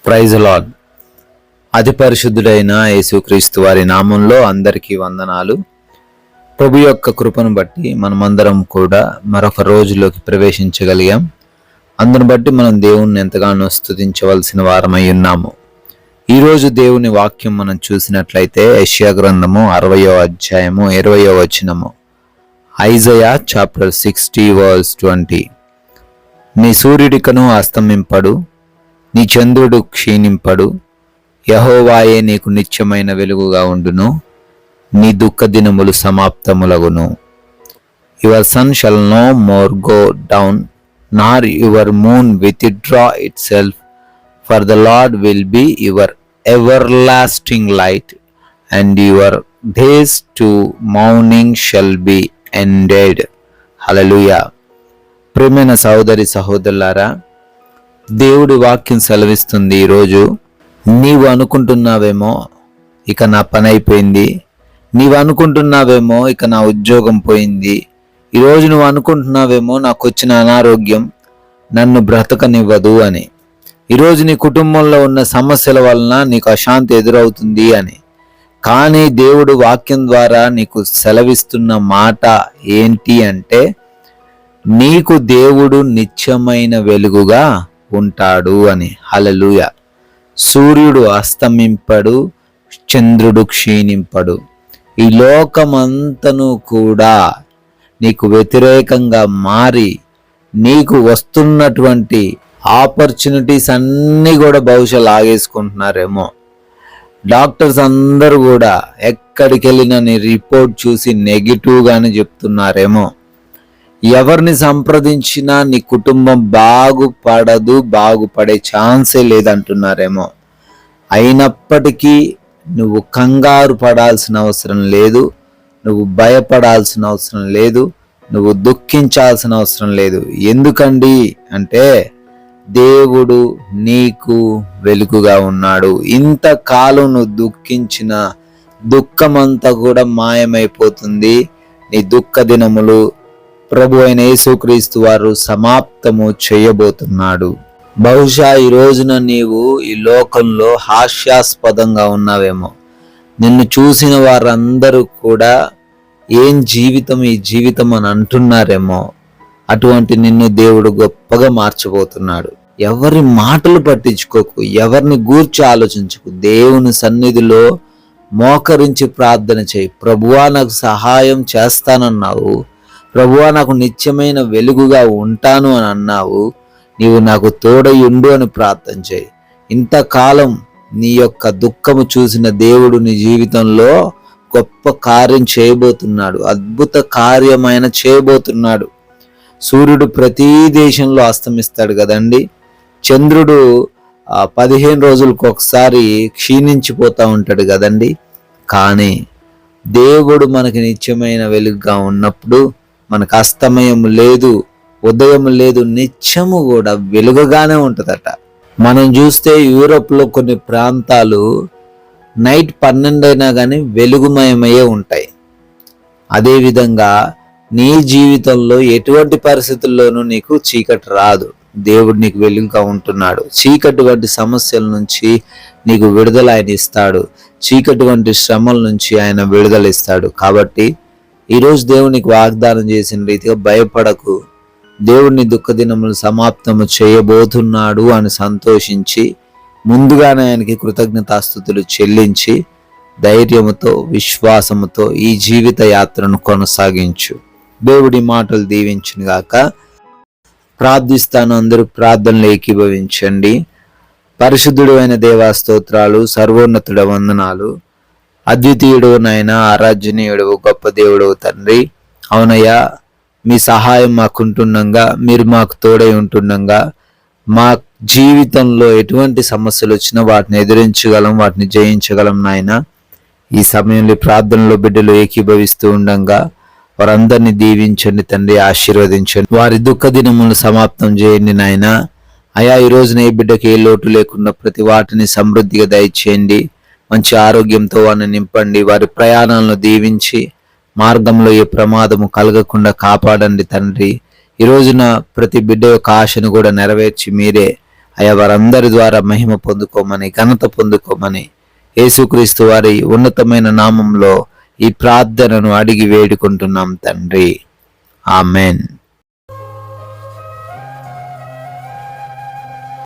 Praise lord. అతి పరిశుద్ధుడైన యేసుక్రీస్తు వారి నామంలో అందరికీ వందనాలు. ప్రభు యొక్క కృపను బట్టి మనమందరం కూడా మరొక రోజులోకి ప్రవేశించగలిగాం. అందును బట్టి మనం దేవుణ్ణి ఎంతగానో స్తుతించవలసిన వారమై ఉన్నాము. ఈరోజు దేవుని వాక్యం మనం చూసినట్లయితే యెషయా గ్రంథము 60వ అధ్యాయము 20వ వచనము. Isaiah chapter 60 verse 20. నీ సూర్యుడికను అస్తమింపడు, నీ చంద్రుడు క్షీణింపడు, యెహోవాయే నీకు నిత్యమైన వెలుగుగా ఉండును, నీ దుఃఖ దినములు సమాప్తములగును. Your sun shall no more go down, nor your moon withdraw itself, for the Lord will be your everlasting light, and your days to mourning shall be ended. హల్లెలూయా. ప్రియమైన సహోదరి సహోదరులారా, దేవుడి వాక్యం సెలవిస్తుంది ఈరోజు, నీవు అనుకుంటున్నావేమో ఇక నా పని అయిపోయింది, నీవు అనుకుంటున్నావేమో ఇక నా ఉద్యోగం పోయింది, ఈరోజు నువ్వు అనుకుంటున్నావేమో నాకు వచ్చిన అనారోగ్యం నన్ను బ్రతకనివ్వదు అని, ఈరోజు నీ కుటుంబంలో ఉన్న సమస్యల వలన నీకు అశాంతి ఎదురవుతుంది అని. కానీ దేవుడు వాక్యం ద్వారా నీకు సెలవిస్తున్న మాట ఏంటి అంటే, నీకు దేవుడు నిత్యమైన వెలుగుగా ఉంటాడు అని. హల్లెలూయా. సూర్యుడు అస్తమింపడు, చంద్రుడు క్షీణింపడు. ఈ లోకమంతను కూడా నీకు వ్యతిరేకంగా మారి నీకు వస్తున్నటువంటి ఆపర్చునిటీస్ అన్నీ కూడా బహుశా లాగేసుకుంటున్నారేమో. డాక్టర్స్ అందరూ కూడా ఎక్కడికి వెళ్ళినా నీ రిపోర్ట్ చూసి నెగిటివ్గానే చెప్తున్నారేమో. ఎవరిని సంప్రదించినా నీ కుటుంబం బాగుపడదు, బాగుపడే ఛాన్సే లేదంటున్నారేమో. అయినప్పటికీ నువ్వు కంగారు పడాల్సిన అవసరం లేదు, నువ్వు భయపడాల్సిన అవసరం లేదు, నువ్వు దుఃఖించాల్సిన అవసరం లేదు. ఎందుకండి అంటే దేవుడు నీకు వెలుగుగా ఉన్నాడు. ఇంతకాలం నువ్వు దుఃఖించిన దుఃఖమంతా కూడా మాయమైపోతుంది. నీ దుఃఖ దినములు ప్రభు అయిన యేసుక్రీస్తు వారు సమాప్తము చేయబోతున్నాడు. బహుశా ఈ రోజున నీవు ఈ లోకంలో హాస్యాస్పదంగా ఉన్నావేమో. నిన్ను చూసిన వారందరూ కూడా ఏం జీవితం ఈ జీవితం అని అంటున్నారేమో. అటువంటి నిన్ను దేవుడు గొప్పగా మార్చబోతున్నాడు. ఎవరి మాటలు పట్టించుకోకు, ఎవరిని గూర్చి ఆలోచించుకు. దేవుని సన్నిధిలో మోకరించి ప్రార్థన చేయి. ప్రభువా నాకు సహాయం చేస్తానన్నావు, ప్రభువా నాకు నిత్యమైన వెలుగుగా ఉంటాను అని అన్నావు, నీవు నాకు తోడయుండు అని ప్రార్థన చేయి. ఇంతకాలం నీ యొక్క దుఃఖము చూసిన దేవుడు నీ జీవితంలో గొప్ప కార్యం చేయబోతున్నాడు, అద్భుత కార్యమైన చేయబోతున్నాడు. సూర్యుడు ప్రతి దేశంలో అస్తమిస్తాడు కదండి. చంద్రుడు 15 రోజులకు ఒకసారి క్షీణించిపోతూ ఉంటాడు కదండి. కానీ దేవుడు మనకి నిత్యమైన వెలుగుగా ఉన్నప్పుడు మనకు అస్తమయం లేదు, ఉదయం లేదు, నిత్యము కూడా వెలుగుగానే ఉంటుందట. మనం చూస్తే యూరోప్లో కొన్ని ప్రాంతాలు నైట్ 12 అయినా కానీ వెలుగుమయమయ్యే ఉంటాయి. అదేవిధంగా నీ జీవితంలో ఎటువంటి పరిస్థితుల్లోనూ నీకు చీకటి రాదు. దేవుడు నీకు వెలుగుగా ఉంటున్నాడు. చీకటి వంటి సమస్యల నుంచి నీకు విడుదల ఆయన ఇస్తాడు. చీకటి వంటి శ్రమల నుంచి ఆయన విడుదల ఇస్తాడు. కాబట్టి ఈరోజు దేవునికి వాగ్దానం చేసిన రీతిగా భయపడకు. దేవుడిని దుఃఖ దినములు సమాప్తము చేయబోతున్నాడు అని సంతోషించి ముందుగానే ఆయనకి కృతజ్ఞతాస్తుతులు చెల్లించి ధైర్యముతో విశ్వాసముతో ఈ జీవిత యాత్రను కొనసాగించు. దేవుడి మాటలు దీవించును గాక. ప్రార్థిస్తాను, అందరూ ప్రార్థనలు ఏకీభవించండి. పరిశుద్ధుడు అయిన దేవా స్తోత్రాలు, సర్వోన్నతుడ వందనాలు. అద్వితీయుడు నాయన, ఆరాధ్యనీయుడు గొప్ప దేవుడు తండ్రి. అవునయ్యా, మీ సహాయం మాకుంటుండగా, మీరు మాకు తోడై ఉంటుండగా, మా జీవితంలో ఎటువంటి సమస్యలు వచ్చినా వాటిని ఎదిరించగలం, వాటిని జయించగలం నాయన. ఈ సమయంలో ప్రార్థనలో బిడ్డలు ఏకీభవిస్తూ ఉండగా వారందరినీ దీవించండి తండ్రి, ఆశీర్వదించండి. వారి దుఃఖ దినములను సమాప్తం చేయండి నాయన. అయా ఈ రోజున ఏ బిడ్డకి ఏ లోటు లేకుండా ప్రతి వాటిని సమృద్ధిగా దయచేయండి. మంచి ఆరోగ్యంతో వారిని నింపండి. వారి ప్రయాణాలను దీవించి మార్గంలో ఏ ప్రమాదము కలగకుండా కాపాడండి తండ్రి. ఈ రోజున ప్రతి బిడ్డ యొక్క ఆశను కూడా నెరవేర్చి మీరే అయా వారందరి ద్వారా మహిమ పొందుకోమని, ఘనత పొందుకోమని యేసుక్రీస్తు వారి ఉన్నతమైన నామంలో ఈ ప్రార్థనను అడిగి వేడుకుంటున్నాం తండ్రి. ఆమెన్.